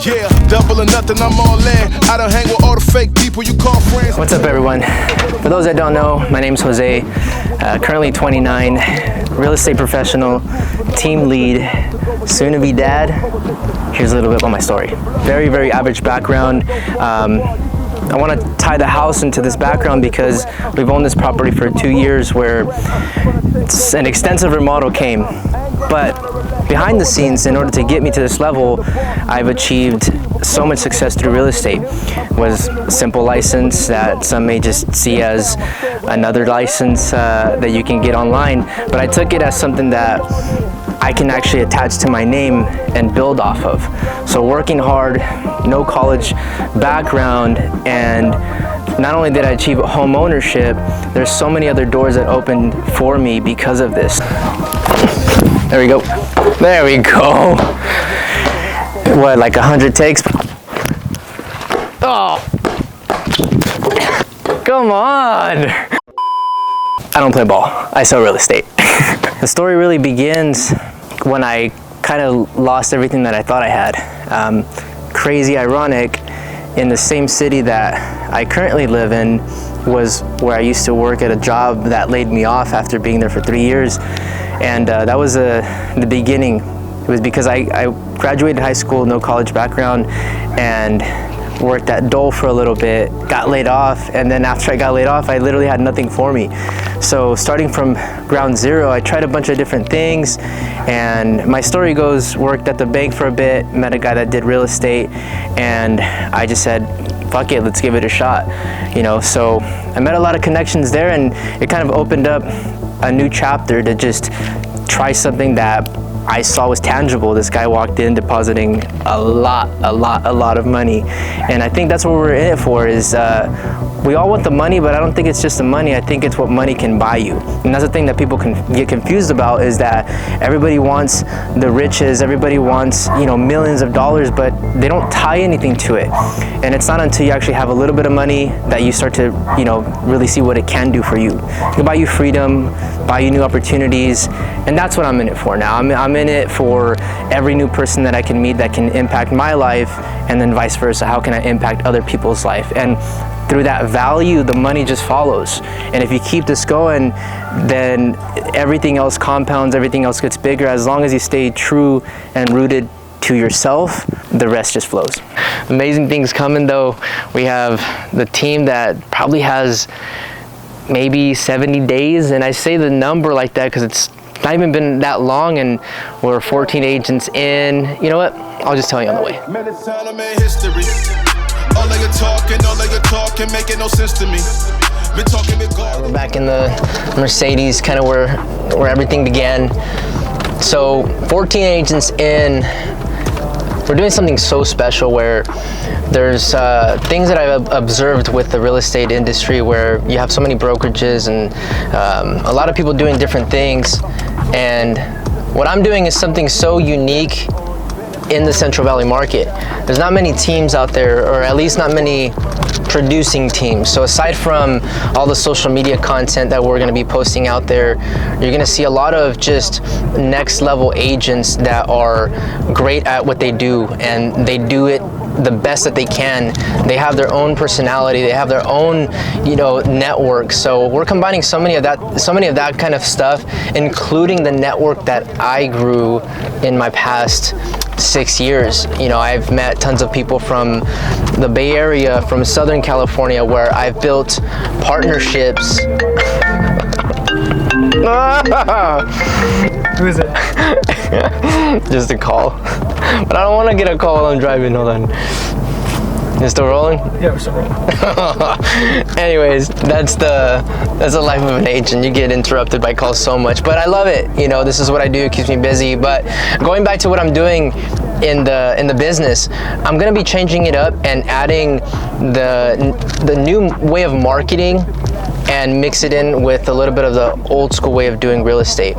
Yeah, double or nothing, I'm all in. I don't hang with all the fake people you call friends. What's up, everyone? For those that don't know, my name's Jose, currently 29, real estate professional, team lead, soon to be dad. Here's a little bit about my story. Very, very average background. I want to tie the house into this background because we've owned this property for 2 years where an extensive remodel came. But behind the scenes, in order to get me to this level, I've achieved so much success through real estate. It was a simple license that some may just see as another license that you can get online, but I took it as something that I can actually attach to my name and build off of. So working hard, no college background, and not only did I achieve home ownership, there's so many other doors that opened for me because of this. There we go. There we go. What, like 100 takes? Oh, come on. I don't play ball. I sell real estate. The story really begins when I kind of lost everything that I thought I had. Crazy ironic, in the same city that I currently live in was where I used to work at a job that laid me off after being there for 3 years. And that was the beginning. It was because I graduated high school, no college background, and worked at Dole for a little bit, got laid off, and then after I got laid off, I literally had nothing for me. So starting from ground zero, I tried a bunch of different things, and my story goes, worked at the bank for a bit, met a guy that did real estate, and I just said, fuck it, let's give it a shot. You know, so I met a lot of connections there, and it kind of opened up a new chapter to just try something that I saw was tangible. This guy walked in depositing a lot of money, and I think that's what we're in it for. Is we all want the money, but I don't think it's just the money. I think it's what money can buy you, and that's the thing that people can get confused about. Is that everybody wants the riches, everybody wants, you know, millions of dollars, but they don't tie anything to it. And it's not until you actually have a little bit of money that you start to, you know, really see what it can do for you. It can buy you freedom, buy you new opportunities, and that's what I'm in it for now. I'm in it for every new person that I can meet that can impact my life, and then vice versa. How can I impact other people's life? And through that value, the money just follows. And if you keep this going, then everything else compounds, everything else gets bigger. As long as you stay true and rooted to yourself, the rest just flows. Amazing things coming though. We have the team that probably has maybe 70 days, and I say the number like that because it's not even been that long, and we're 14 agents in. You know what? I'll just tell you on the way. We're back in the Mercedes, kind of where everything began. So 14 agents in, we're doing something so special where there's things that I've observed with the real estate industry where you have so many brokerages and a lot of people doing different things. And what I'm doing is something so unique in the Central Valley market. There's not many teams out there, or at least not many producing teams. So aside from all the social media content that we're going to be posting out there, you're going to see a lot of just next level agents that are great at what they do, and they do it the best that they can. They have their own personality, they have their own, you know, network. So we're combining so many of that kind of stuff, including the network that I grew in my past 6 years. You know, I've met tons of people from the Bay Area, from Southern California, where I've built partnerships. Who is it? Just a call. But I don't want to get a call while I'm driving. Hold on. It's still rolling? Yeah, we're still rolling. Anyways, that's the life of an agent. You get interrupted by calls so much, but I love it. You know, this is what I do. It keeps me busy. But going back to what I'm doing in the business, I'm gonna be changing it up and adding the new way of marketing and mix it in with a little bit of the old school way of doing real estate.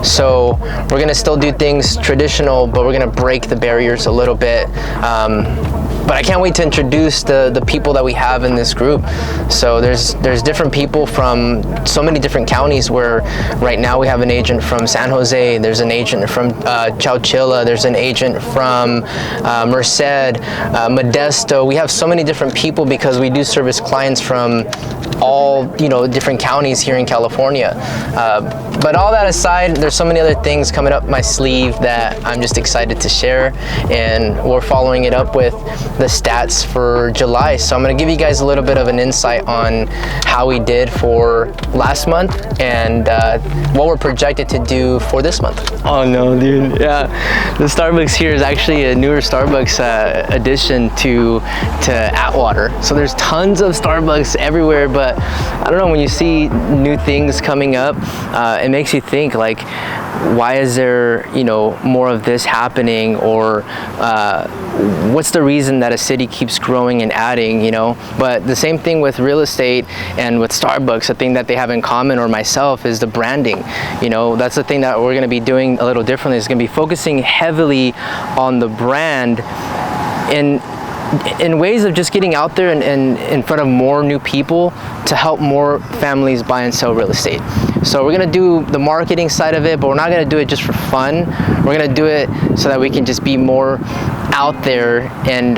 So we're gonna still do things traditional, but we're gonna break the barriers a little bit. But I can't wait to introduce the people that we have in this group. So there's different people from so many different counties, where right now we have an agent from San Jose, there's an agent from Chowchilla, there's an agent from Merced, Modesto. We have so many different people because we do service clients from all different counties here in California. But all that aside, there's so many other things coming up my sleeve that I'm just excited to share, and we're following it up with the stats for July. So I'm going to give you guys a little bit of an insight on how we did for last month and what we're projected to do for this month. Oh no, dude. Yeah, the Starbucks here is actually a newer Starbucks addition to Atwater. So there's tons of Starbucks everywhere, but I don't know, when you see new things coming up, it makes you think, like, why is there more of this happening, or what's the reason that a city keeps growing and adding, But the same thing with real estate and with Starbucks, the thing that they have in common, or myself, is the branding. That's the thing that we're going to be doing a little differently. It's going to be focusing heavily on the brand in ways of just getting out there and in front of more new people to help more families buy and sell real estate. So we're gonna do the marketing side of it, but we're not gonna do it just for fun. We're gonna do it so that we can just be more out there and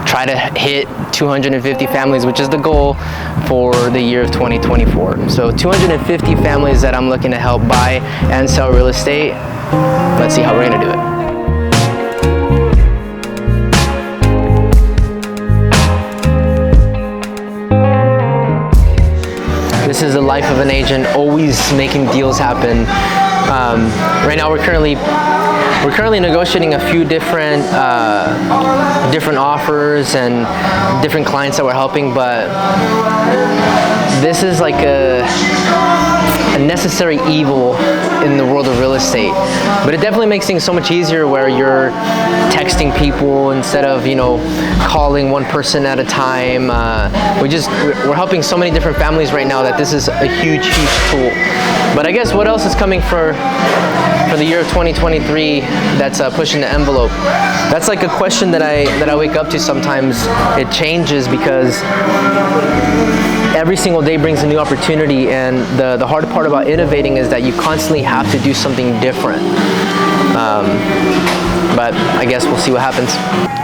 try to hit 250 families, which is the goal for the year of 2024. So 250 families that I'm looking to help buy and sell real estate. Let's see how we're gonna do it. This is the life of an agent, always making deals happen. Right now we're currently negotiating a few different offers and different clients that we're helping, but this is like a necessary evil in the world of real estate. But it definitely makes things so much easier, where you're texting people instead of calling one person at a time. We're helping so many different families right now that this is a huge tool. But I guess what else is coming for the year of 2023 that's pushing the envelope? That's like a question that I wake up to sometimes. It changes because every single day brings a new opportunity, and the hard part about innovating is that you constantly have to do something different. But I guess we'll see what happens.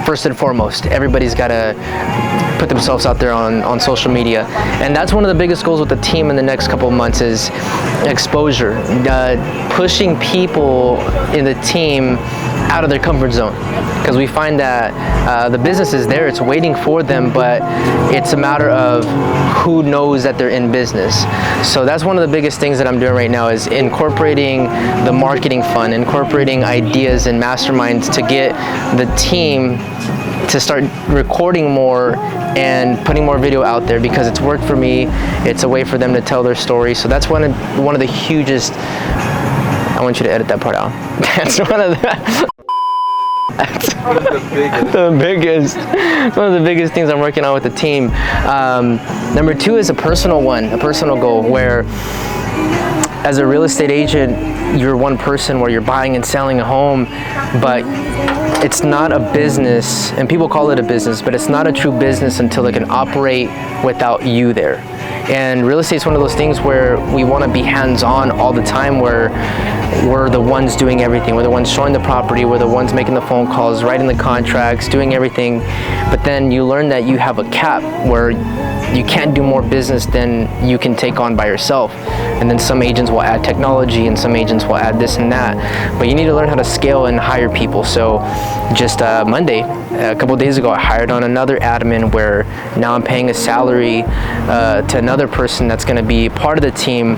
First and foremost, everybody's got to put themselves out there on social media, and that's one of the biggest goals with the team in the next couple of months is exposure, pushing people in the team out of their comfort zone, because we find that the business is there, it's waiting for them, but it's a matter of who knows that they're in business. So that's one of the biggest things that I'm doing right now, is incorporating the marketing fund, incorporating ideas and masterminds to get the team to start recording more and putting more video out there, because it's worked for me. It's a way for them to tell their story. So that's one of the hugest. I want you to edit that part out. That's one of the. That's one of the biggest things I'm working on with the team. Number two is a personal goal, where as a real estate agent, you're one person where you're buying and selling a home, but it's not a business, and people call it a business, but it's not a true business until it can operate without you there. And real estate is one of those things where we want to be hands-on all the time, where we're the ones doing everything. We're the ones showing the property, we're the ones making the phone calls, writing the contracts, doing everything. But then you learn that you have a cap where you can't do more business than you can take on by yourself. And then some agents will add technology, and some agents will add this and that. But you need to learn how to scale and hire people. So just Monday, a couple days ago, I hired on another admin, where now I'm paying a salary to another person that's going to be part of the team,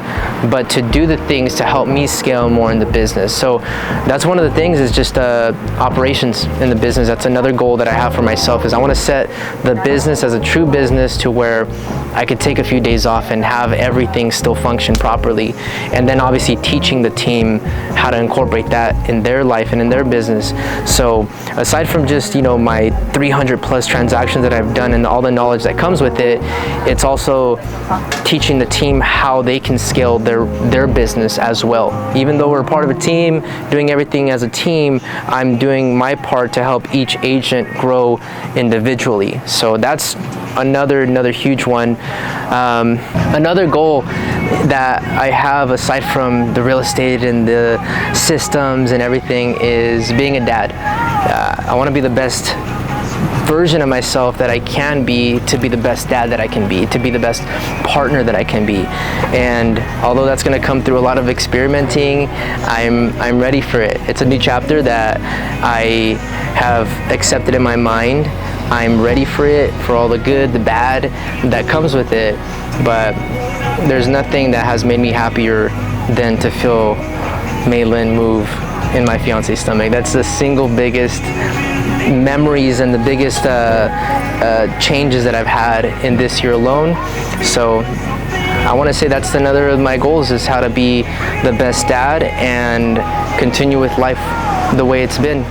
but to do the things to help me scale more in the business. So that's one of the things, is just operations in the business. That's another goal that I have for myself, is I want to set the business as a true business, to where I could take a few days off and have everything still function properly. properly, and then obviously teaching the team how to incorporate that in their life and in their business. So aside from just, you know, my 300 plus transactions that I've done and all the knowledge that comes with it, it's also teaching the team how they can scale their business as well. Even though we're part of a team, doing everything as a team, I'm doing my part to help each agent grow individually. So that's another huge one. Another goal that I have aside from the real estate and the systems and everything is being a dad. I want to be the best version of myself that I can be, to be the best dad that I can be, to be the best partner that I can be. And although that's going to come through a lot of experimenting, I'm ready for it. It's a new chapter that I have accepted in my mind. I'm ready for it, for all the good, the bad that comes with it. But there's nothing that has made me happier than to feel Maylin move in my fiance's stomach. That's the single biggest memories and the biggest changes that I've had in this year alone. So I want to say that's another of my goals, is how to be the best dad and continue with life the way it's been.